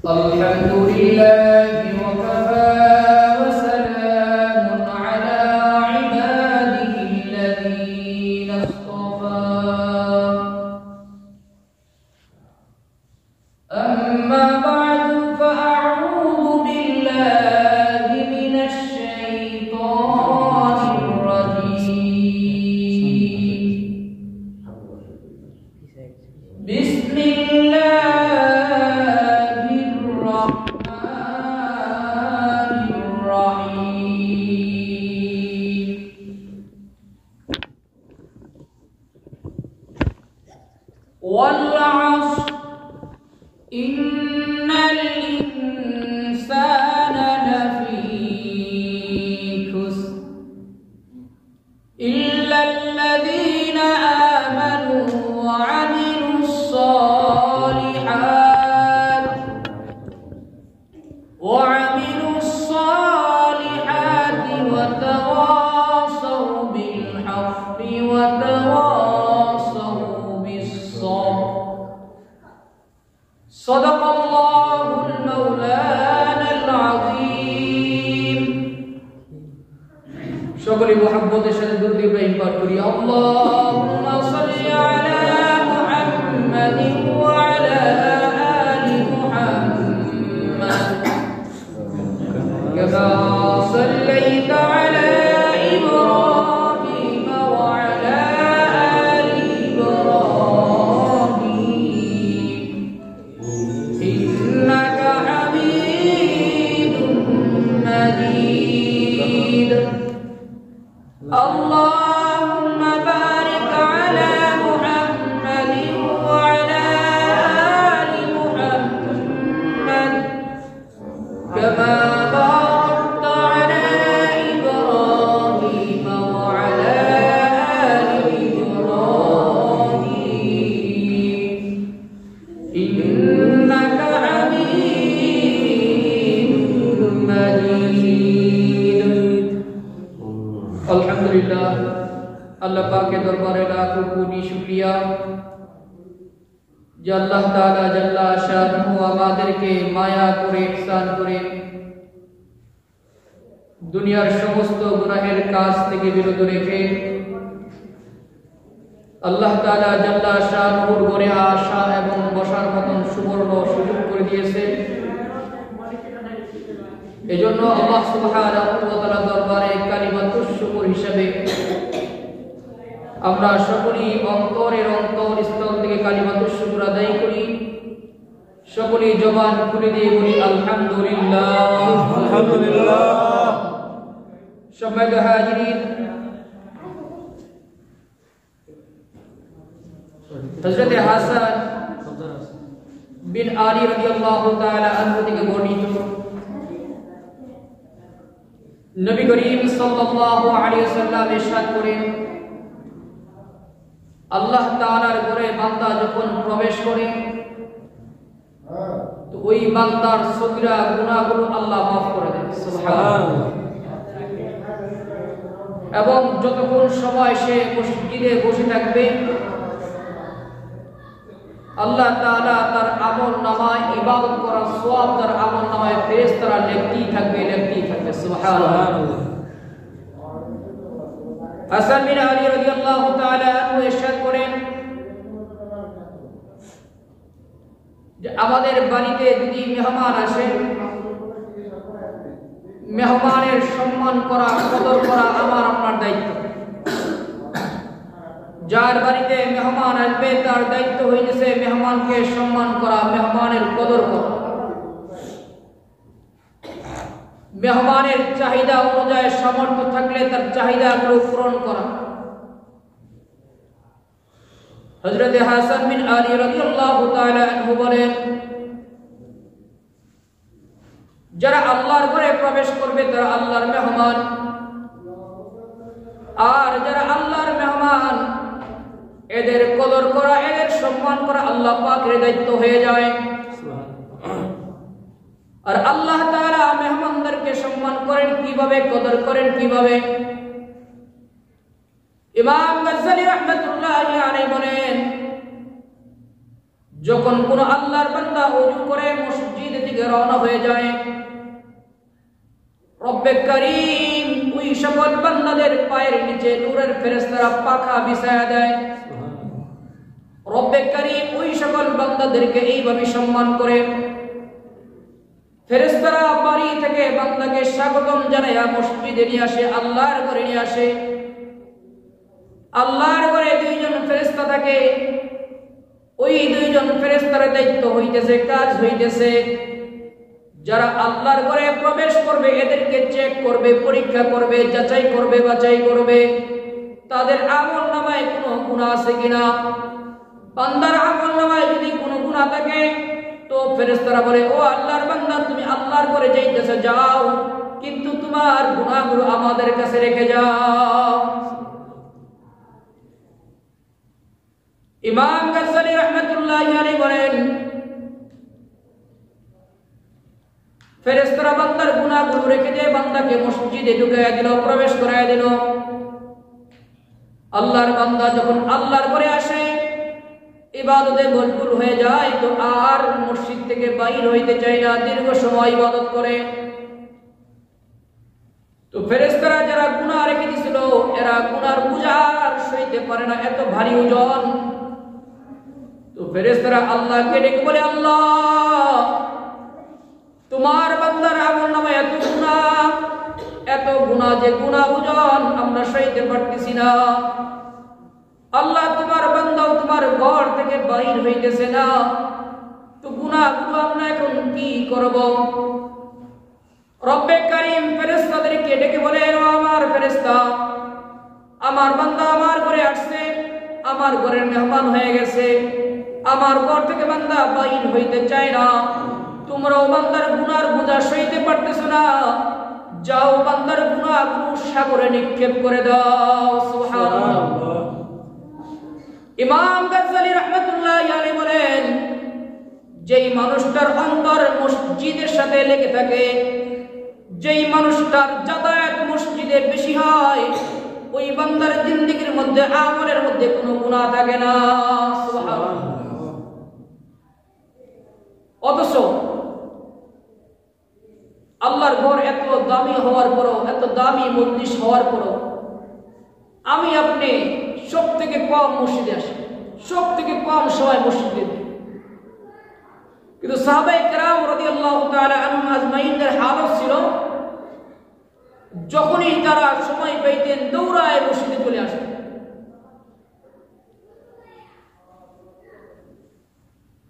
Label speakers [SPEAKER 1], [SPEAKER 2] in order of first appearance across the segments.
[SPEAKER 1] الحمد لله وكفى وسلام على عباده الذين اصطفى أما بعد فأعوذ بالله من الشيطان الرجيم بسم الله والعصر إن الإنسان لفي خسر إلا الذين آمنوا وعملوا الصالحات وتواصوا بالحق وتواصوا بالصبر صدق الله المولانا العظيم সকলে মুহাব্বতের সাথে দরুদ ইব্রাহিম পাঠ করি আল্লাহুম্মা সাল্লি আলা মুহাম্মাদিন ওয়া আলা আলি মুহাম্মাদ কামা সাল্লাইতা আলা ইব্রাহিম ওয়া আলা আলি ইব্রাহিম ইন্নাকা হামিদুম মাজিদ اللهم بارك على محمد وعلى آل محمد كما باركت على إبراهيم وعلى آل إبراهيم إنك حميد مجيد আলহামদুলিল্লাহ আল্লাহ পাকের দরবারে লাখো কোটি শুকরিয়া যে আল্লাহ তাআলা জাল্লা শানহু আমাদেরকে মায়া করে ইহসান করে দুনিয়ার সমস্ত গুনাহের কাজ থেকে বিরত রেখে আল্লাহ তাআলা জাল্লা শানহুর ঘরে আসা এবং বসার মতন সুবর্ণ সুযোগ করে দিয়েছে। এজন্য আল্লাহ সুবহানাহু ওয়া তাআলা দরবারে কালিমাতুশ শুকর হিসেবে আমরা সকলেই অন্তরের অন্তরস্থল থেকে কালিমাতুশ শুকর আদায় করি। সকলেই জবান খুলে দিয়ে বলি আলহামদুলিল্লাহ
[SPEAKER 2] আলহামদুলিল্লাহ।
[SPEAKER 1] সম্মানিত হাজিরিন, হযরত হাসান বিন আলী রাদিয়াল্লাহু তাআলা আনহু থেকে বর্ণিত নবী করিম সাল্লাল্লাহু আলাইহি ওয়াসাল্লাম ইরশাদ করেন, আল্লাহ তাআলার ঘরে বান্দা যখন প্রবেশ করে তো ওই বান্দার সগীরা গুনাহগুলো আল্লাহ মাফ করে দেন। সুবহানাল্লাহ। এবং যতক্ষণ সময় সে মসজিদে বসে থাকবে আল্লাহ তাআলা তার আমলনামায় ইবাদত করার সওয়াব তার আমলনামায় ফেরেশতারা লিখতেই থাকবে। সুবহানাল্লাহ। হাসান বিন আলী রাদিয়াল্লাহু তাআলা আনহু ইরশাদ করেন যে আমাদের বাড়িতে যদি মেহমান আসে, মেহমানের সম্মান করা, কদর করা আমার আপনার দায়িত্ব। যার বাড়িতে মেহমান আসবে তার দায়িত্ব হইতেছে মেহমানকে সম্মান করা, মেহমানের কদর করা, মেহমানের চাহিদা অনুযায়ী সামর্থ্য থাকলে তার চাহিদাগুলো পূরণ করা। হযরত হাসান বিন আলী রাদিয়াল্লাহু তাআলা আনহু বলেন, যারা আল্লাহর ঘরে প্রবেশ করবে তারা আল্লাহর মেহমান, আর যারা আল্লাহর মেহমান এদের কদর করা, এদের সম্মান করা আল্লাহ পাকের দায়িত্ব হয়ে যায়। আর আল্লাহ তাআলা মেহমানদেরকে সম্মান করেন কিভাবে, কদর করেন কিভাবে? ইমাম গাজ্জালী রাহমাতুল্লাহি আলাইহি বলেন, যখন কোন আল্লাহর বান্দা ওযু করে মসজিদ থেকে রওনা হয়ে যায়, রব্বে কারীম ওই সকল বান্দাদের পায়ের নিচে নূরের ফেরেশতারা পাখা বিছায়া দেয়। রব্বে কারীম ওই সকল বান্দাদেরকে এইভাবে সম্মান করে, ফেরেশতারা বাড়ি থেকে বান্দাকে স্বাগতম জানায়া মসজিদে নিয়ে আসে, আল্লাহর ঘরে নিয়ে আসে। আল্লাহর ঘরে দুইজন ফেরেশতা থাকে, ওই দুইজন ফেরেশতার দায়িত্ব হইতেছে, কাজ হইতেছে, যারা আল্লাহর ঘরে প্রবেশ করবে এদেরকে চেক করবে, পরীক্ষা করবে, যাচাই করবে, বাছাই করবে তাদের আমলনামায় কোনো গুনাহ আছে কিনা। বান্দার আমলনামায় যদি কোনো গুনাহ থাকে তো ফেরেশতারা বলে, ও আল্লাহর বান্দা, তুমি আল্লাহর ঘরে যাইতেছো যাও, কিন্তু তোমার গুনাহগুলো আমাদের কাছে রেখে যাও। ইমাম গাজ্জালী রাহমাতুল্লাহি আলাইহি বলেন, ফেরেশতারা বান্দার গুনাহগুলো রেখে দিয়ে বান্দাকে মসজিদে ঢুকাইয়া দিল, প্রবেশ করাইয়া দিল। আল্লাহর বান্দা যখন আল্লাহর ঘরে আসে, ইবাদতে মশগুল হয়ে যায়, তো আর মসজিদ থেকে বাইর হইতে চায় না, দীর্ঘ সময় ইবাদত করে। তো ফেরেশতারা যারা গুনাহ রেখে দিয়েছিল, এরা গুনাহর বোঝা আর সইতে পারে না, এত ভারী ওজন। তো ফেরেশতারা আল্লাহকে ডেকে বলে, আল্লাহ, তোমার বান্দার আমলনামায় এত গুনাহ যে গুনাহ ওজন আমরা সইতে পারতেছি না। আল্লাহ, তোমার বান্দাও তোমার ঘর থেকে বাইর হইতেছে না, তো গুনাহগুলো আমরা এখন কি করব? রব্বে কারীম ফেরেশতাদেরকে ডেকে বলে, আমার ফেরেশতা, আমার বান্দা আমার ঘরে আসছে, আমার ঘরের মেহমান হয়ে গেছে, আমার ঘর থেকে বান্দা বাইর হইতে চায় না, তোমরাও বান্দার গুনার বোঝা সইতে পারতেছো না, যাও বান্দার গুনাহগুলো সাগরে নিক্ষেপ করে দাও। সুবহানাল্লাহ। ইমাম গাজ্জালী রাহমাতুল্লাহি আলাইহি বলেন, যেই মানুষটার অন্তর মসজিদের সাথে লেগে থাকে, যেই মানুষটার যাতায়াত মসজিদে বেশি হয়, ওই বান্দার জিন্দেগীর মধ্যে আমলের মধ্যে কোনো গুনাহ থাকে না। সুবহানাল্লাহ। অথচ আল্লাহর ঘর এত দামি হওয়ার পরও, এত দামি মজলিস হওয়ার পরও আমি আপনি সব থেকে কম মসজিদে আসি, সব থেকে কম সময় মসজিদে। কিন্তু সাহাবায়ে কেরাম রাদিয়াল্লাহু তাআলা আনহুম আজমাইনদের হালত ছিল, যখনই তারা সময় পাইতেন দৌড়ায় মসজিদে চলে আসতেন।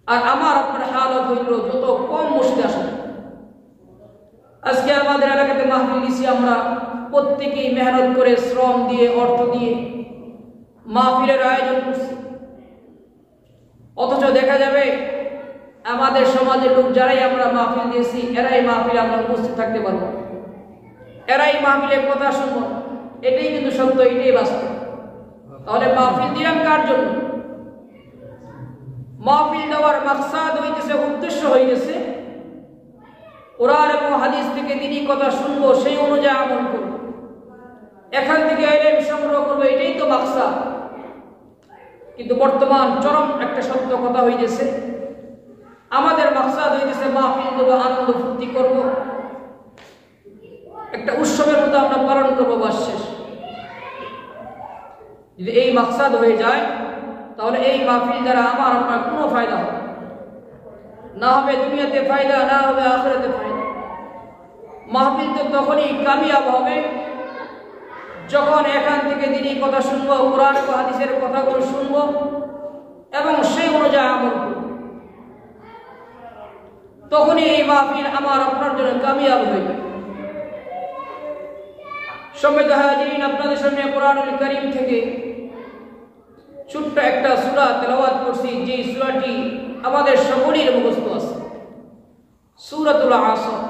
[SPEAKER 1] আর আমার আপনার হালত হইল যত কম মসজিদে আসেন। আজকে আমাদের এলাকাতে মাহফিল দিছি, আমরা প্রত্যেকেই মেহনত করে, শ্রম দিয়ে, অর্থ দিয়ে মাহফিলের আয়োজন করছি। অথচ দেখা যাবে আমাদের সমাজের লোক যারাই আমরা মাহফিল দিয়েছি, এরাই মাহফিলে আমরা উপস্থিত থাকতে পারবো, এরাই মাহফিলের কথা শুনবো। এটাই কিন্তু সত্য, এটাই বাস্তব। তাহলে মাহফিল দিলাম কার জন্য? মাহফিল দেওয়ার মাকসাদ হইতেছে, উদ্দেশ্য হইতেছে কোরআন এবং হাদিস থেকে দ্বীনি কথা শুনবো, সেই অনুযায়ী আমল করবো, এখান থেকে ইলম সংগ্রহ করবো, এটাই তো মাকসাদ। কিন্তু বর্তমান চরম একটা সত্য কথা হইতেছে, আমাদের মাকসাদ হইতেছে মাহফিল দেবো, আনন্দ ফুর্তি করব, একটা উৎসবের মতো আমরা পালন করবো, বাস শেষ। যদি এই মাকসাদ হয়ে যায়, তাহলে এই মাহফিল দ্বারা আমার আপনার কোনো ফায়দা হবে না, হবে দুনিয়াতে ফায়দা, না হবে আখিরাতে ফায়দা। মাহফিল তো তখনই কামিয়াব হবে যখন এখান থেকে দ্বীনি কথা শুনবো, কোরআন ও হাদিসের কথাগুলো শুনবো এবং সেই অনুযায়ী আমল করব, তখনই এই মাহফিল আমার আপনার জন্য কামিয়াব হইবে। সম্মানিত হাজিরিন, আপনাদের সামনে কোরআনুল কারীম থেকে ছোট্ট একটা সূরা তেলাওয়াত করছি, যে সূরাটি আমাদের সকলের মুখস্থ আছে, সূরাতুল আসর।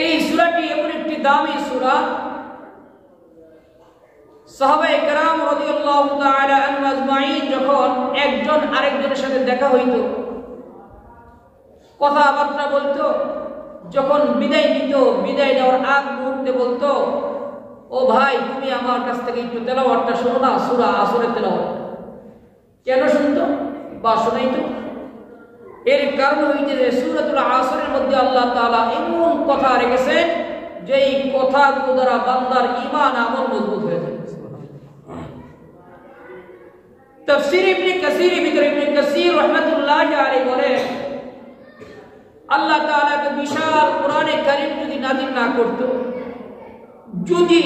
[SPEAKER 1] এই সূরাটি এমন একটি দামি সূরা, সাহাবায়ে কেরাম রাদিয়াল্লাহু তাআলা আনহুম আজমাইন যখন একজন আরেকজনের সাথে দেখা হইত, কথাবার্তা বলতো, যখন বিদায় নিত, বিদায় নেওয়ার আগ মুহূর্তে বলতো, ও ভাই, তুমি আমার কাছ থেকে একটু তেলাওয়াতটা শোনো না, সূরা আসরের তেলাওয়াত। কেন শুনতো বা শোনাইতো? এর কারণ হইতেছে সূরাতুল আসরের মধ্যে আল্লাহ তাআলা এমন কথা রেখেছেন যেই কথাগুলো দ্বারা বান্দার ঈমান আমল মজবুত হয়ে যায়। তাফসীর ইবনে কাসীরের ভিতরে ইবনে কাসীর রাহমাতুল্লাহি আলাইহি বলেন, আল্লাহ তাআলা তো বিশাল কোরআনে কারীম যদি নাযিল না করত, যদি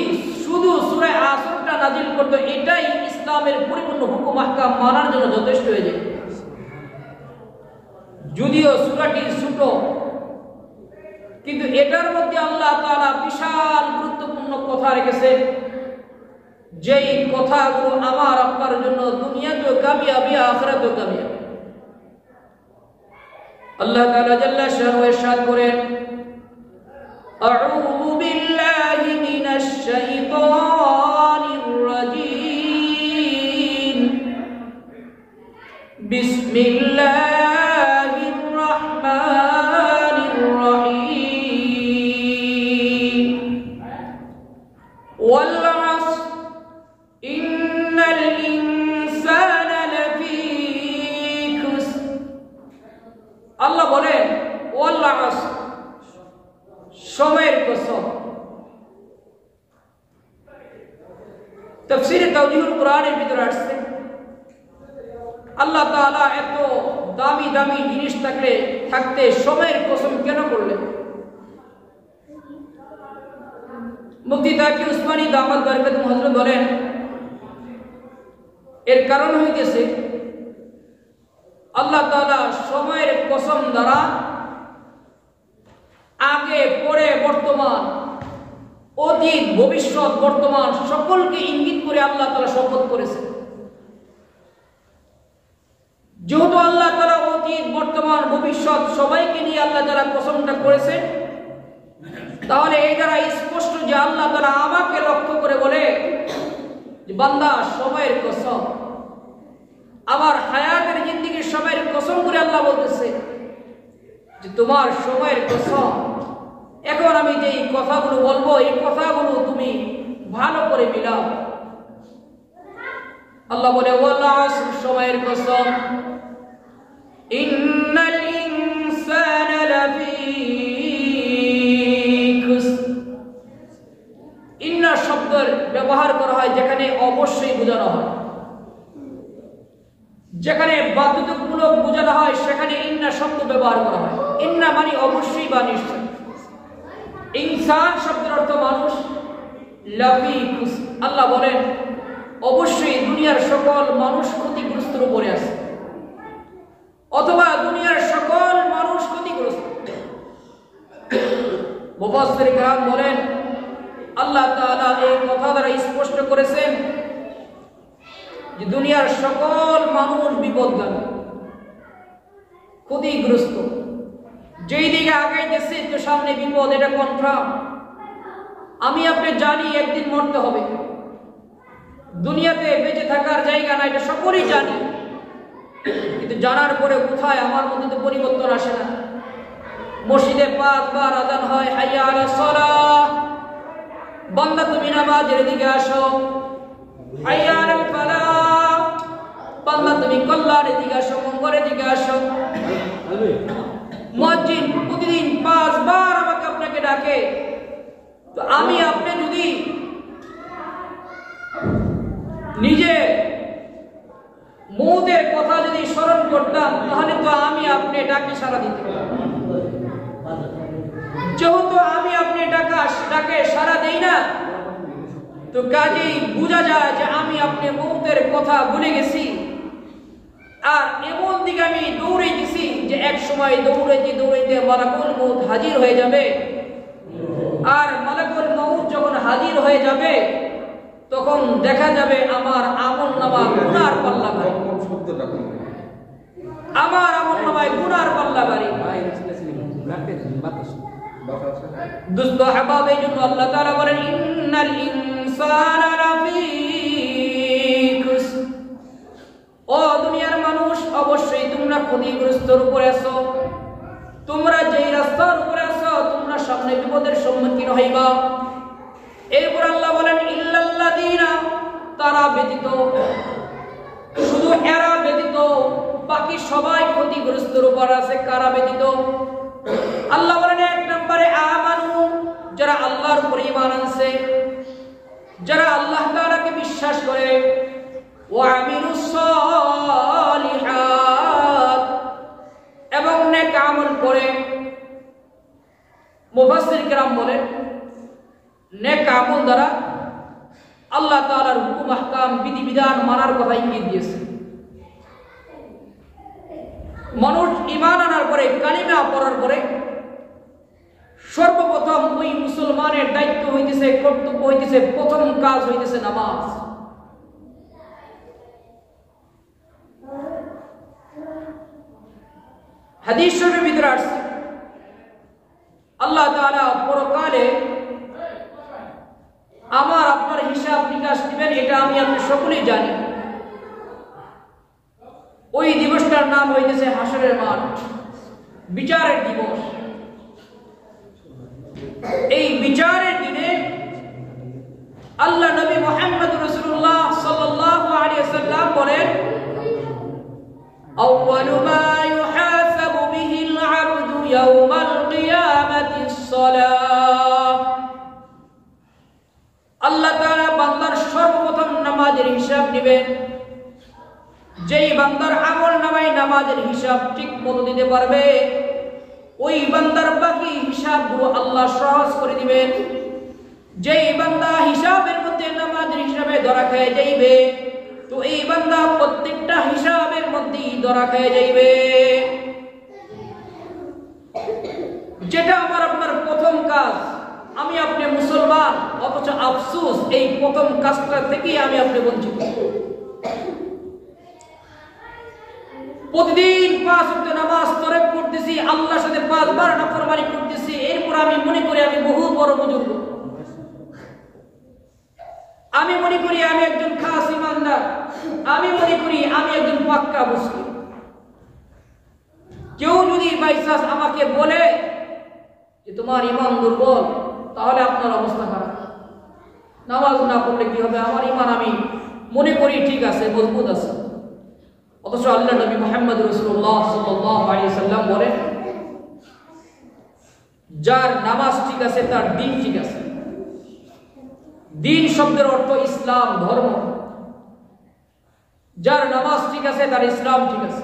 [SPEAKER 1] শুধু সূরা আসরটা নাযিল করত, এটাই ইসলামের পরিপূর্ণ হুকুম আহকাম মানার জন্য যথেষ্ট হয়ে যায়। যদিও সূরাটি ছোট, কিন্তু এটার মধ্যে আল্লাহ তাআলা বিশাল গুরুত্বপূর্ণ কথা রেখেছেন, যেই কথাগুলো আমার আপনার জন্য দুনিয়াতেও কামিয়াবি আখিরাতেও কামিয়াবি। আল্লাহ তাআলা জাল্লা শানুহু ইরশাদ করেন, আউযু বিল্লাহি মিনাশ শাইতানির রাজীম, বিসমিল্লাহির রাহমানির রহিম, ওয়াল আসর ইন্নাল ইনসানা লাফী খুসর। আল্লাহ বলেন ওয়াল আসর, সময়ের কসম। তাফসীরে তাওজীহুল কোরআনের ভিতরে আসছে আল্লাহ তাআলা এত দামি দামি জিনিস থাকতে সময়ের কসম কেন করলেন? মুফতি তাকি উসমানী দামাত বরকতুহু হযরত বলেন, এর কারণ হইতেছে আল্লাহ তাআলা সময়ের কসম দ্বারা আগে পরে বর্তমান অতীত ভবিষ্যৎ বর্তমান সকলকে ইঙ্গিত করে আল্লাহ তাআলা শপথ করেছেন। যেহেতু আল্লাহ তাআলা অতীত বর্তমান ভবিষ্যৎ সবাইকে নিয়ে আল্লাহ তাআলা কসমটা করেছেন, তাহলে এই দ্বারা স্পষ্ট যে আল্লাহ তাআলা আমাকে লক্ষ্য করে বলে যে বান্দা সময়ের কসম, আমার হায়াতের জিন্দেগীর সময়ের কসম করে আল্লাহ বলতেছে যে তোমার সময়ের কসম। এখন আমি যে কথাগুলো বলবো এই কথাগুলো তুমি ভালো করে মিলাও। আল্লাহ বলে ওয়াল আসর, সময়ের কসম, ইন্নাল ইনসানা লাফী খুসর। ইন্না শব্দের ব্যবহার করা হয় যেখানে অবশ্যই বোঝানো হয়, যেখানে বাধ্যতামূলক বোঝানো হয় সেখানে ইন্না শব্দ ব্যবহার করা হয়। ইন্না মানে অবশ্যই বা নিশ্চয়। ইনসান শব্দের অর্থ মানুষ, লাফী খুসর। আল্লাহ বলেন অবশ্যই দুনিয়ার সকল মানুষ ক্ষতিগ্রস্তের উপরে আছে, অথবা দুনিয়ার সকল মানুষ ক্ষতিগ্রস্ত। মুফাসসির কিরাম বলেন আল্লাহ তাআলা এই কথা দ্বারা স্পষ্ট করেছেন যে দুনিয়ার সকল মানুষ বিপদগামী, ক্ষতিগ্রস্ত। যেই দিকে আগাইতেছে তো সামনে বিপদ, এটা কনফার্ম। আমি আপনি জানি একদিন মরতে হবে, দুনিয়াতে বেঁচে থাকার জায়গা না, এটা সকলেই জানি। কিন্তু জানার পরে কোথায় আমার মধ্যে তো পরিবর্তন আসে না। মসজিদে 5 বার আযান হয়, হাইয়া আলাস সালাহ, বান্দা তুমি নামাজের দিকে আসো, হাইয়া আলাল ফালাহ, বান্দা তুমি কল্যাণের দিকে আসো, মঙ্গলের দিকে আসো। মুয়াজ্জিন প্রতিদিন 5 বার আমাকে আপনাকে ডাকে। তো আমি আপনি যদি নিজে মৌতের কথা যদি স্মরণ করতাম, তাহলে তো আমি আপনি ডাকে সাড়া দিতাম। যেহেতু আমি আপনি ডাকে সাড়া দেই না, তো কাজেই বোঝা যায় যে আমি আপনি মৌতের কথা ভুলে গেছি। আর এমন দিকে আমি দৌড়ে গেছি যে এক সময় দৌড়াইতে দৌড়াইতে মালাকুল মউত হাজির হয়ে যাবে। আর মালাকুল মউত যখন হাজির হয়ে যাবে তখন দেখা যাবে আমার আমলনামা গুনার পাল্লা ভারী, আমার আমলনামায় গুনার পাল্লা ভারী। দোস্ত আহবাব, এই জন্য আল্লাহ তাআলা বলেন ইন্নাল ইনসানা লাফী খুসর। ও দুনিয়ার মানুষ, অবশ্যই তোমরা ক্ষতিগ্রস্তর উপরে আছো। তোমরা যেই রাস্তার উপরে আছো তোমরা সামনে বিপদের সম্মুখীন হইবা। এরপর আল্লাহ বলেন ইল্লাল্লাযীনা, তারা ব্যতীত শুধু এরা ব্যতীত বাকি সবাই ক্ষতিগ্রস্তের উপর আছে। কারা ব্যতীত? আল্লাহ বলেন 1 নম্বরে আমানু, যারা আল্লাহর উপর ঈমান আনছে, যারা আল্লাহ তাআলাকে বিশ্বাস করে, ওয়া আমিলুস সালিহাত, এবং নেক আমল করে। মুফাসসির কিরাম বলেন নেক আমল দ্বারা আল্লাহ তাআলার হুকুম আহকাম বিধিবিধান মানার কথা ইঙ্গিত দিয়েছে। মানুষ ঈমান আনার পরে, কালিমা পড়ার পরে সর্বপ্রথম ওই মুসলমানের দায়িত্ব হইতেছে, কর্তব্য হইতেছে, প্রথম কাজ হইতেছে নামাজ। হাদিস শরীফের ভিতরে আসছে আল্লাহ তাআলা পরকালে আমার আপনার হিসাব নিকাশ দিবেন, এটা আমি আপনি সকলেই জানি। ওই দিবসটার নাম হইতেছে হাসরের মাঠ, বিচারের দিবস। এই বিচারের দিনে আল্লাহ নবী মুহাম্মদ রাসূলুল্লাহ সাল্লাল্লাহু আলাইহি ওয়াসাল্লাম বলেন, আউয়ালু মা ইউহাসাবু বিহিল আবদু ইয়াওমাল কিয়ামাতিস সালাহ। আল্লাহ তাআলা বান্দার সর্বপ্রথম নামাজের হিসাব নেবেন। যেই বান্দার আমল নামায় নামাজের হিসাব ঠিক মতো দিতে পারবে, ওই বান্দার বাকি হিসাবগুলো আল্লাহ সহজ করে দিবেন। যেই বান্দা হিসাবের মধ্যে নামাজের হিসাবে ধরা খেয়ে যাইবে, তো এই বান্দা প্রত্যেকটা হিসাবের মধ্যেই ধরা খেয়ে যাইবে। যেটা আমার আপনার প্রথম কাজ, আমি আপনি মুসলমান, অথচ আফসোস এই প্রথম কাজটা থেকেই আমি আপনি বঞ্চিত। প্রতিদিন 5 ওয়াক্ত নামাজ তরক করতেছি, আল্লাহর সাথে 5 বার নাফরমানি করতেছি, এরপর আমি মনে করি আমি বহু বড় বুজুর্গ। আমি মনে করি আমি একজন খাস ইমানদার, আমি মনে করি আমি একজন পাক্কা মুসলিম। কেউ যদি বাইচান্স আমাকে বলে যে তোমার ঈমান দুর্বল, তাহলে আপনার অবস্থা খারাপ। নামাজ না পড়লে কি হবে? আমার ঈমান আমি মনে করি ঠিক আছে, মজবুত আছে। অথচ আল্লাহ নবী মুহাম্মদ রাসূলুল্লাহ সাল্লাল্লাহু আলাইহি ওয়াসাল্লাম বলেন, যার নামাজ ঠিক আছে তার দ্বীন ঠিক আছে। দ্বীন শব্দের অর্থ ইসলাম, ধর্ম। যার নামাজ ঠিক আছে তার ইসলাম ঠিক আছে।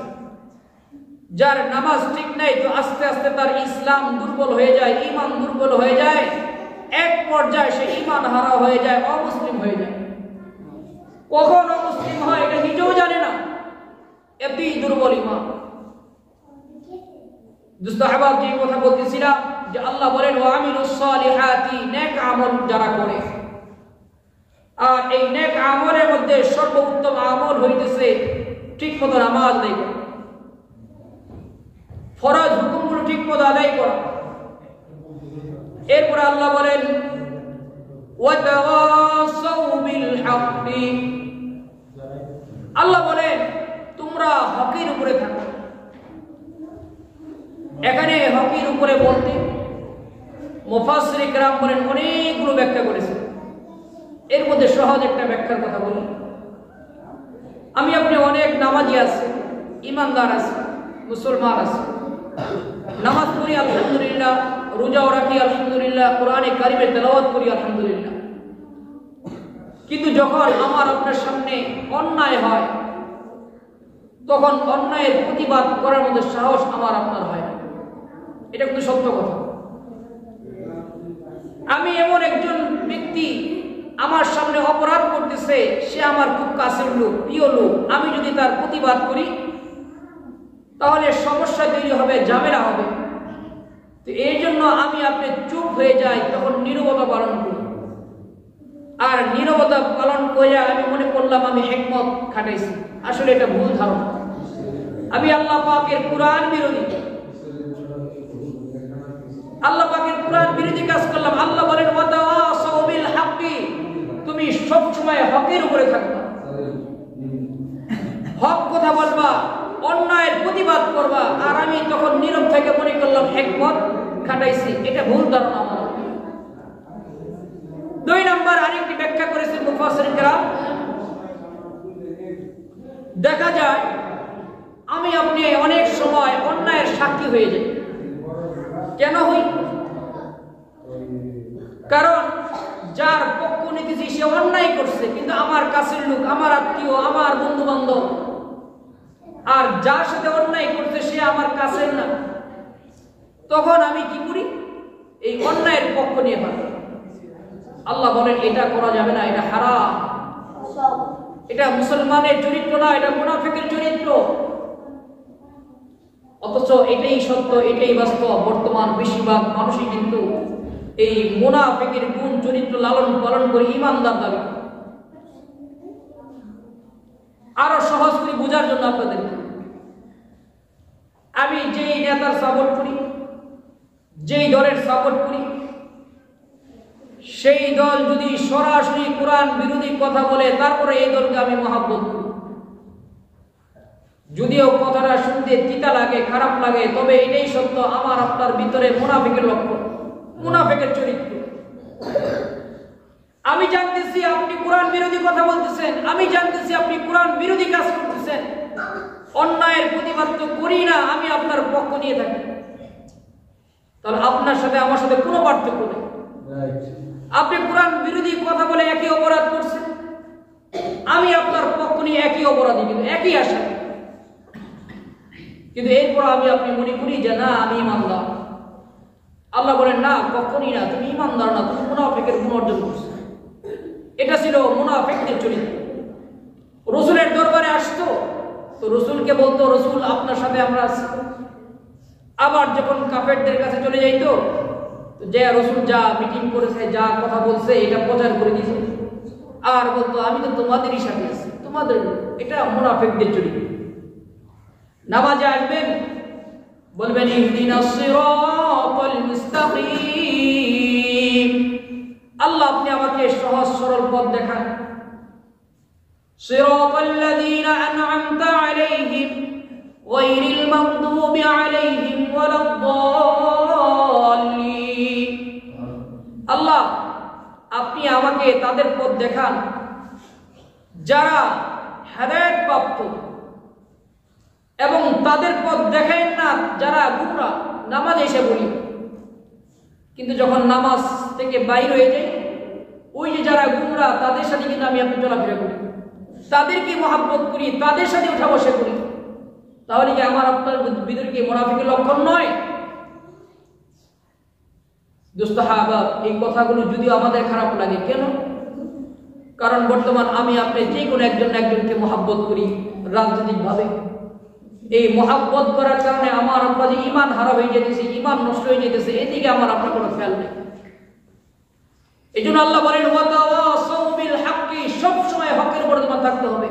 [SPEAKER 1] যার নামাজ ঠিক নাই, তো আস্তে আস্তে তার ইসলাম দুর্বল হয়ে যায়, ঈমান দুর্বল হয়ে যায়, এক পর্যায়ে সে ঈমান হারা হয়ে যায়, অমুসলিম হয়ে যায়। কখন অমুসলিম হয় এটা নিজেও জানে না, এতই দুর্বল ঈমান। দোস্ত আহবাব, যে কথা বলতেছিলাম যে আল্লাহ বলেন ওয়া আমিলুস সালিহাতি, নেক আমল যারা করে। আর এই নেক আমলের মধ্যে সর্বোত্তম আমল হইতেছে ঠিক মতো নামাজ আদায় করা, ফরজ হুকুমগুলো ঠিক মতো আদায় করা। এরপর আল্লাহ বলেন ওয়া তাওয়াসাউ বিল হাক্কি, আল্লাহ বলেন তোমরা হকের উপরে থাকো। এখানে হকের উপরে বলতে মুফাসসির কিরাম বলেন অনেকগুলো ব্যাখ্যা করেছে। এর মধ্যে সহজ একটা ব্যাখ্যার কথা বলি। আমি আপনি অনেক নামাজি আছে, ইমানদার আছে, মুসলমান আছে, নামাজ পড়ি আলহামদুলিল্লাহ, রোজাও রাখি আলহামদুলিল্লাহ, কোরআনে কারিমে তেলাওয়াত করি আলহামদুলিল্লাহ। কিন্তু যখন আমার আপনার সামনে অন্যায় হয়, তখন অন্যায়ের প্রতিবাদ করার মধ্যে সাহস আমার আপনার হয় না। এটা কিন্তু সত্য কথা। আমি এমন একজন ব্যক্তি, আমার সামনে অপরাধ করতেছে, সে আমার খুব কাছের লোক, প্রিয় লোক, আমি যদি তার প্রতিবাদ করি তাহলে সমস্যা তৈরি হবে, ঝামেলা হবে। তো এই জন্য আমি আপনি চুপ হয়ে যাই, তখন নীরবতা পালন করি। আর নীরবতা পালন করে আমি মনে করলাম আমি হিকমত খাটাইছি, আসলে এটা ভুল ধারণা। আমি আল্লাহ পাকের কুরআন বিরোধী, আল্লাহ পাকের কুরআন বিরোধী কাজ করলাম। আল্লাহ বলেন ওয়া তাওয়াসাউ বিল হাক্কি, তুমি সব সময় হকের উপরে থাকবা, হক কথা বলবা, অন্যায়ের প্রতিবাদ করবা। আর আমি তখন নীরব থেকে মনে করলাম হিকমত খাটাইছি, এটা ভুল ধারণা আমার। 2 নম্বর আরেকটি ব্যাখ্যা করেছে মুফাসসির কিরাম, দেখা যায় আমি আপনি অনেক সময় অন্যায়ের সাক্ষী হয়ে যাই। কেন হই? কারণ যার পক্ষ নিতেছি সে অন্যায় করছে, কিন্তু আমার কাছের লোক, আমার আত্মীয়, আমার বন্ধু বান্ধব। আর যার সাথে অন্যায় করছে সে আমার কাছের না। তখন আমি কি করি? এই অন্যায়ের পক্ষ নিয়ে ভাবি। আল্লাহ বলেন এটা করা যাবে না, এটা হারাম, এটা মুসলমানের চরিত্র না, এটা মুনাফিকের চরিত্র। অথচ এটাই সত্য, এটাই বাস্তব। বর্তমান বেশিরভাগ মানুষই কিন্তু এই মুনাফিকের গুণ চরিত্র লালন পালন করে ঈমানদার দাবি। আরো সহজ করে বোঝার জন্য আপনাদের, আমি যেই নেতার সাপোর্ট করি, যেই দলের সাপোর্ট করি, সেই দল যদি সরাসরি কোরআন বিরোধী কথা বলে তারপরে এই দলকে আমি মহাব্বত করি। যদিও কথাটা শুনতে তিতা লাগে, খারাপ লাগে, তবে এটাই সত্য। আমার আপনার ভিতরে মুনাফিকের লক্ষণ, মুনাফিকের চরিত্র। আমি জানতেছি আপনি কোরআন বিরোধী কথা বলতেছেন, আমি জানতেছি আপনি কোরআন বিরোধী কাজ করতেছেন, অন্যায়ের প্রতিবাদ তো করি না, আমি আপনার পক্ষ নিয়ে থাকি। তাহলে আপনার সাথে আমার সাথে কোনো পার্থক্য নেই। আপনি কোরআন বিরোধী কথা বলে একই অপরাধ করছেন, আমি আপনার পক্ষ নিয়ে একই অপরাধী, কিন্তু একই আশা। কিন্তু এরপর আমি আপনি মনে করি যে না আমি ইমানদার। আল্লাহ বলেন না, কখনই না, তুমি ইমানদার না, তুমি মুনাফিকের গুণ অর্জন করছো। এটা ছিল মুনাফিকদের চরিত্র। রসুলের দরবারে আসতো তো রসুলকে বলতো, রসুল আপনার সাথে আমরা আছি। আবার যখন কাফেরদের কাছে চলে যাইতো, যে রসুল যা মিটিং করেছে, যা কথা বলছে, এটা প্রচার করে দিয়েছে। আর বলতো আমি তো তোমাদেরই সাথে আছি, তোমাদের। এটা মুনাফিকদের চরিত্র। নামাজে আসবেন, বলবেন ইহদিনাস সিরাতাল মুস্তাকিম, আল্লাহ আপনি আমাকে সহজ সরল পথ দেখান। সিরাতাল্লাযীনা আন'আমতা আলাইহিম গায়রিল মাগদুবি আলাইহিম ওয়ালাদ-দাল্লিন, আল্লাহ আপনি আমাকে তাদের পথ দেখান যারা হেদায়েত প্রাপ্ত, এবং তাদের পথ দেখায় না যারা গুমরা। নামাজ এসে বলি, কিন্তু যখন নামাজ থেকে বাইরে হয়ে যায়, ওই যে যারা গুমরা তাদের সাথে কিন্তু আমি আপনি চলাফেরা করি, তাদেরকে মহাব্বত করি, তাদের সাথে উঠা বসে করি। তাহলে কি আমার আপনার ভিতরে কি মুনাফিকের লক্ষণ নয়? দোস্ত হাবাব, এই কথাগুলো যদিও আমাদের খারাপ লাগে, কেন? কারণ বর্তমান আমি আপনি যে কোনো একজনকে মহাব্বত করি রাজনৈতিকভাবে। এই মহাব্বত করার কারণে আমার আপনার ঈমান হারা হয়ে যেতেছে, ঈমান নষ্ট হয়ে যেতেছে, এদিকে আমার আপনার কোনো খেয়াল নেই। এই জন্য আল্লাহ বলেন ওয়াতাওয়াসাউ বিল হাক্কি, সবসময় হকের উপর তোমার থাকতে হবে,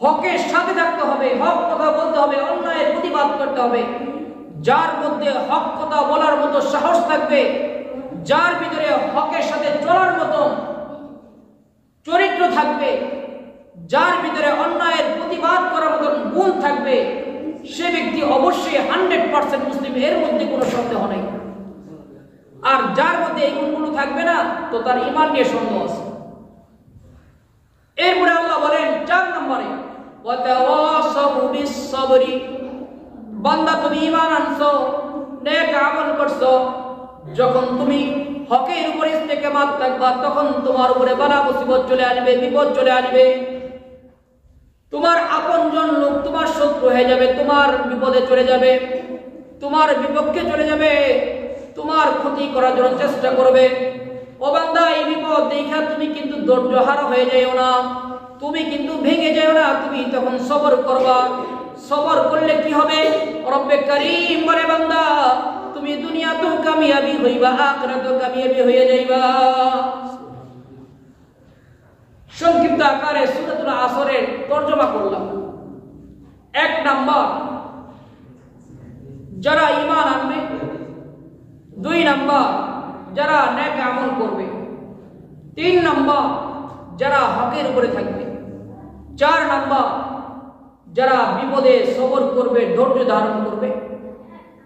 [SPEAKER 1] হকের সাথে থাকতে হবে, হক কথা বলতে হবে, অন্যায়ের প্রতিবাদ করতে হবে। যার মধ্যে হক কথা বলার মতো সাহস থাকবে, যার ভিতরে হকের সাথে চলার মতো চরিত্র থাকবে, যার ভিতরে অন্যায়ের প্রতিবাদ করার মতন গুণ থাকবে, সে ব্যক্তি অবশ্যই 100% মুসলিম, এর মধ্যে কোনো সন্দেহ নেই। আর যার মধ্যে এই গুণগুলো থাকবে না, তো তার ঈমান নিয়ে সন্দেহ আছে। এরপরে আল্লাহ বলেন 4 নম্বরে, ওয়াতাওয়াসাউ বিস সাবরি, বান্দা তুমি ঈমান আনছো, নেক আমল করছো, যখন তুমি হকের উপরে ইস্তেকামাত থাকবা, তখন তোমার উপরে বালা মুসিবত চলে আসবে, বিপদ চলে আসবে। তোমার আপনজন লোক তোমার শত্রু হয়ে যাবে, তোমার বিপদে চলে যাবে, তোমার বিপক্ষে চলে যাবে, তোমার ক্ষতি করার জন্য চেষ্টা করবে। ও বান্দা, এই বিপদ দেখা তুমি কিন্তু ধৈর্যহারা হয়ে যাও না, তুমি কিন্তু ভেঙে যাও না, তুমি তখন সবর করবা। সবর করলে কি হবে? রব্বে কারীম বলে, বান্দা তুমি দুনিয়াতেও কামিয়াবি হইবা, আখিরাতেও কামিয়াবি হয়ে যাইবা। সংক্ষিপ্ত আকারে সূরাতুল আসরের তরজমা করলাম। 1 নাম্বার, যারা ঈমান আনবে। 2 নাম্বার, যারা নেক আমল করবে। 3 নাম্বার, যারা হকের উপরে থাকবে। 4 নাম্বার, যারা বিপদে সবর করবে, ধৈর্য ধারণ করবে।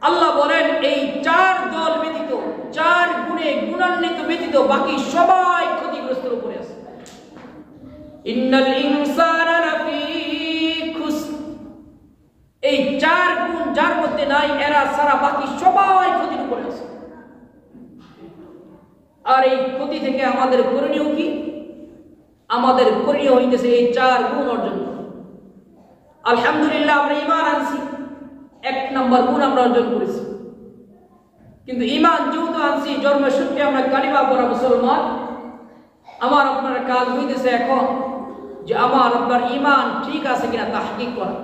[SPEAKER 1] আল্লাহ বলেন এই 4 দল ব্যতীত, 4 গুণে গুণান্বিত ব্যতীত বাকি সবাই ক্ষতিগ্রস্তের উপরে আছে। ইন্নাল ইনসানা লাফি এই 4 গুণ যার মধ্যে নাই এরা সারা বাকি সবাই ক্ষতির উপরে আছে। আর এই ক্ষতি থেকে আমাদের করণীয় কি? আমাদের করণীয় হইতেছে এই 4 গুণ অর্জন করা। আলহামদুলিল্লাহ আমরা ঈমান আনছি, 1 নম্বর গুণ আমরা অর্জন করেছি। কিন্তু ঈমান যেহেতু আনছি, জন্মসূত্রে আমরা কালিমা পড়া মুসলমান, আমার আপনার কাজ হইতেছে এখন যে আমার আপনার ঈমান ঠিক আছে কিনা তাহকিক করা।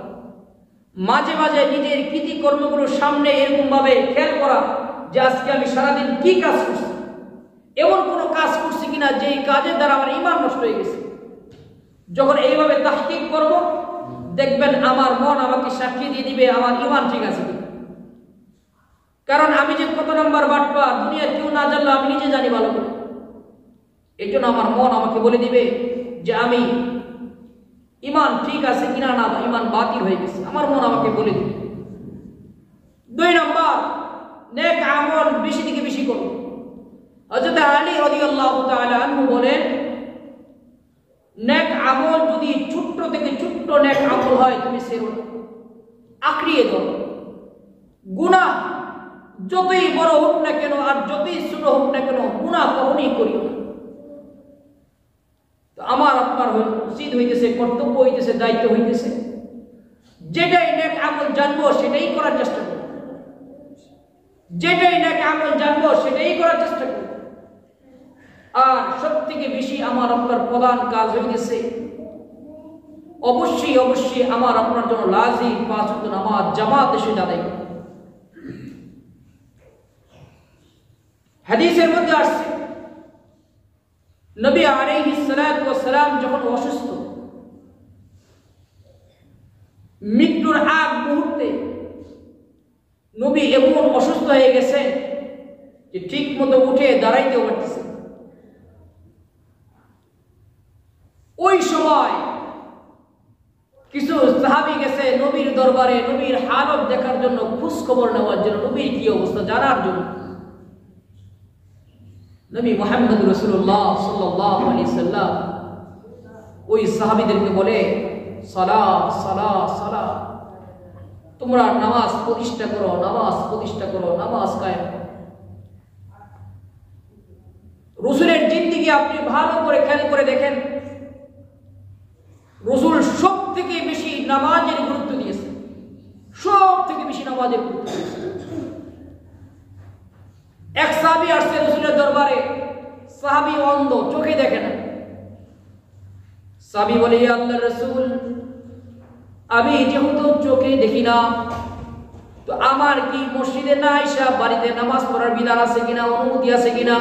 [SPEAKER 1] মাঝে মাঝে নিজের কৃতিকর্মগুলোর সামনে এরকম ভাবে খেয়াল করা যে আজকে আমি সারাদিন কি কাজ করছি, এমন কোনো কাজ করছি কিনা যে কাজের দ্বারা আমার ঈমান নষ্ট হয়ে গেছে। যখন এইভাবে তাহকিক করব, দেখবেন আমার মন আমাকে সাক্ষী দিয়ে দিবে আমার ঈমান ঠিক আছে কিনা। কারণ আমি যে কত নম্বর বাটপার দুনিয়ার কেউ না জানলে আমি নিজে জানি ভালো করে। এই জন্য আমার মন আমাকে বলে দিবে যে আমি ঈমান ঠিক আছে কিনা, না ঈমান বাতিল হয়ে গেছে, আমার মন আমাকে বলে দিবে। 2 নম্বর, নেক আমল বেশি থেকে বেশি করো। হযরত আলী রাদিয়াল্লাহু তাআলা আনহু বলেন, নেক আমল যদি ছোট থেকে ছোট নেক আমল হয় তুমি ছেড়ো না, আঁকড়িয়ে ধরো। গুনাহ যতই বড় হোক না কেন আর যতই ছোট হোক না কেন, গুনাহ কখনোই করিও না। তো আমার আপনার উচিত হইতেছে, কর্তব্য হইতেছে, দায়িত্ব হইতেছে, যেটাই নেক আমল জানবো সেটাই করার চেষ্টা করব, যেটাই নেক আমল জানবো সেটাই করার চেষ্টা করব। আর সব থেকে বেশি আমার আপনার প্রধান কাজ হইতেছে অবশ্যই অবশ্যই আমার আপনার জন্য লাজিম 5 ওয়াক্ত নামাজ জামাতের সাথে আদায় করা। হাদিসের মধ্যে আসছে নবী আলাইহিস সালাতু ওয়াস সালাম যখন অসুস্থ, মৃত্যুর আগ মুহূর্তে নবী এমন অসুস্থ হয়ে গেছে যে ঠিক মতো উঠে দাঁড়াইতেও পারতেছে। ওই সময় কিছু সাহাবী গেছে নবীর দরবারে নবীর হালত দেখার জন্য, খোঁজ খবর নেওয়ার জন্য, নবীর কি অবস্থা জানার জন্য। নবী মুহাম্মদ রাসূলুল্লাহ সাল্লাল্লাহু আলাইহি সাল্লাম ওই সাহাবীদেরকে বলে, সালাত সালাত সালাত, তোমরা নামাজ প্রতিষ্ঠা করো, নামাজ প্রতিষ্ঠা করো, নামাজ কায়েম করো। রাসূলের জিন্দেগি আপনি ভালো করে খেয়াল করে দেখেন, রাসূল সব থেকে বেশি নামাজের গুরুত্ব দিয়েছে, সব থেকে বেশি নামাজের গুরুত্ব দিয়েছে। এক সাহাবী আসছে রাসূলের দরবারে, সাহাবী অন্ধ, চোখে দেখে না। সাহাবী বলে, ইয়া আল্লাহর রাসূল, আমি যেহেতু চোখে দেখি না, তো আমার কি মসজিদে না আইসা বাড়িতে নামাজ পড়ার বিধান আছে কিনা, অনুমতি আছে কিনা?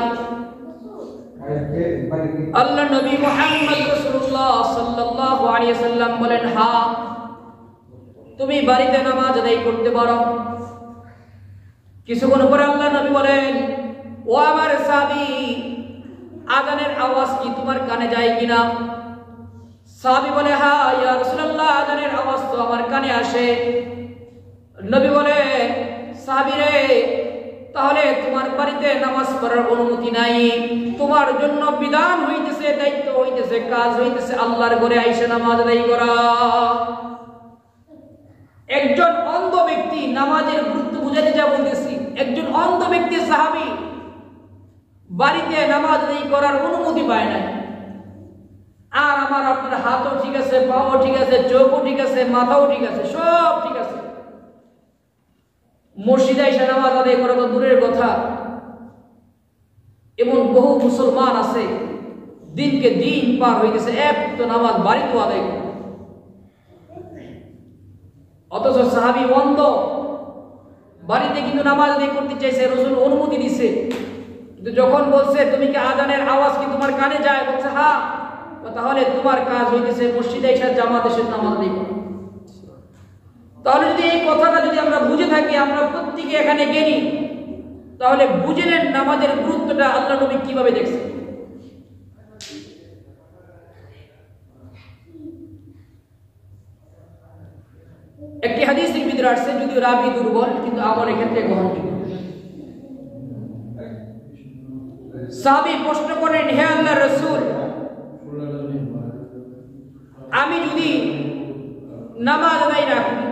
[SPEAKER 1] আল্লাহ নবী মুহাম্মদ রাসূলুল্লাহ সাল্লাল্লাহু আলাইহি ওয়াসাল্লাম বলেন, হ্যাঁ তুমি বাড়িতে নামাজ আদায় করতে পারো। কিছুক্ষণ পরে আল্লাহ নবী বলেন, ও আমার সাহাবী, আযানের আওয়াজ কি তোমার কানে যায় কিনা? সাহাবী বলে, হ্যাঁ ইয়া রাসূলুল্লাহ, আযানের আওয়াজ তো আমার কানে আসে। নবী বলে, সাহাবী রে, তাহলে তোমার বাড়িতে নামাজ পড়ার অনুমতি নাই, তোমার জন্য বিধান হইতেছে, দায়িত্ব হইতেছে, কাজ হইতেছে আল্লাহর ঘরে আইসা নামাজ আদায় করা। একজন অন্ধ ব্যক্তি, নামাজের গুরুত্ব বুঝাতে যা বলতেছি, একজন অন্ধ ব্যক্তি সাহাবী বাড়িতে নামাজ আদায় করার অনুমতি পায় না। আর আমার আপনার হাতও ঠিক আছে, পাও ঠিক আছে, চোখও ঠিক আছে, মাথাও ঠিক আছে, সব ঠিক আছে, মসজিদে এসে নামাজ আদায় করা তো দূরের কথা। এমন বহু মুসলমান আছে দিনকে দিন পার হইতেছে, এক তো নামাজ বাড়িতেও আদায় করে, অথচ সাহাবী অন্ধ, বাড়িতে কিন্তু নামাজ আদায় করতে চাইছে, রাসূল অনুমতি দিছে। কিন্তু যখন বলছে তুমি কি আযানের আওয়াজ কি তোমার কানে যায়, বলছে হ্যাঁ, তাহলে তোমার কাজ হইতেছে মসজিদে এসে জামাতের সাথে নামাজ আদায় করা। তাহলে যদি এই কথাটা যদি আমরা বুঝে থাকি, আমরা প্রত্যেকে এখানে জ্ঞানী, তাহলে বুঝে নেন নামাজের গুরুত্বটা আল্লাহ নবী কিভাবে দেখছেন। একটি হাদিসের ভিতরে আসছে, যদিও রাবী দুর্বল, কিন্তু আমার ক্ষেত্রে গ্রহণযোগ্য। সাহাবী প্রশ্ন করেন, হে আল্লাহর রাসূল, আমি যদি নামাজ আদায় না করি,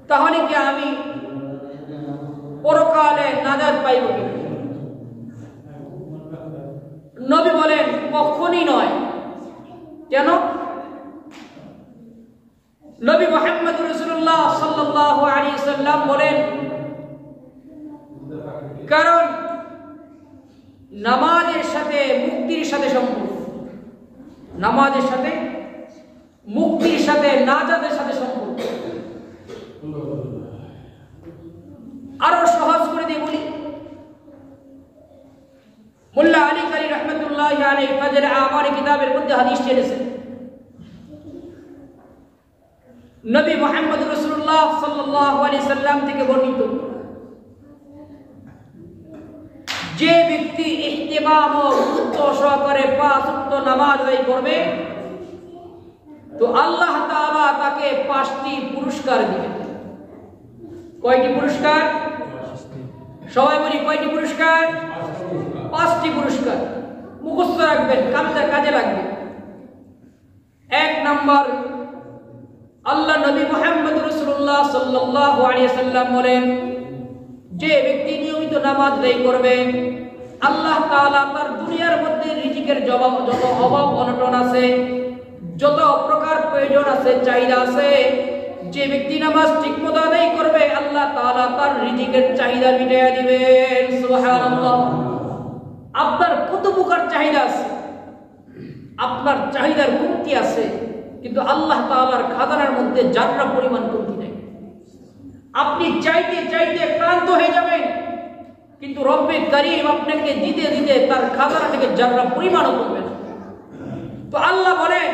[SPEAKER 1] তাহলে কি আমি পরকালে নাজাত পাইব কি? নবী বলেন কখনই নয়। কেন? নবী মুহাম্মদ রাসূলুল্লাহ সাল্লাল্লাহু আলাইহি ওয়াসাল্লাম বলেন, কারণ নামাজের সাথে মুক্তির সাথে সম্পর্ক, নামাজের সাথে মুক্তির সাথে নাজাতের সাথে সম্পর্ক। আরো সহজ করে দিয়ে বলি, মোল্লা আলী কারি রহমতুল্লাহি আলাইহি ফাজল আমার কিতাবের মধ্যে হাদিস এনেছেন, নবী মুহাম্মদ রাসূলুল্লাহ সাল্লাল্লাহু আলাইহি সাল্লাম থেকে বর্ণিত, যে ব্যক্তি ইহতিমাম ও গুরুত্ব সহকারে 5 ওয়াক্ত নামাজ আদায় করবে তো আল্লাহ তাআলা তাকে 5টি পুরস্কার দিবেন। কয়টি পুরস্কার? সবাই বলি কয়টি পুরস্কার? 5টি পুরস্কার। মুখস্থ রাখবেন, কাজে লাগবে। 1 নাম্বার, আল্লাহ নবী মুহাম্মদ রাসূলুল্লাহ সাল্লাল্লাহু আলাইহি সাল্লাম বলেন, যে ব্যক্তি নিয়মিত নামাজ আদায় করবে আল্লাহ তাআলা তার দুনিয়ার মধ্যে রিজিকের যত অভাব অনটন আছে, যত প্রকার প্রয়োজন আছে, চাহিদা আছে, যে ব্যক্তি নামাজ ঠিকমতো আদায় করবে আল্লাহ তাআলা তার রিজিকের চাহিদা মিটিয়ে দিবেন। সুবহানাল্লাহ। আপনার কত প্রকার চাহিদা আছে, আপনার চাহিদার কমতি আছে, কিন্তু আল্লাহ তাআলার খাজানার মধ্যে জাররা পরিমাণ কমতি নাই। আপনি চাইতে চাইতে ক্লান্ত হয়ে যাবেন, কিন্তু রব্বে কারীম আপনাকে দিতে দিতে তার খাজানা থেকে জাররা পরিমাণও কমবে না। তো আল্লাহ বলেন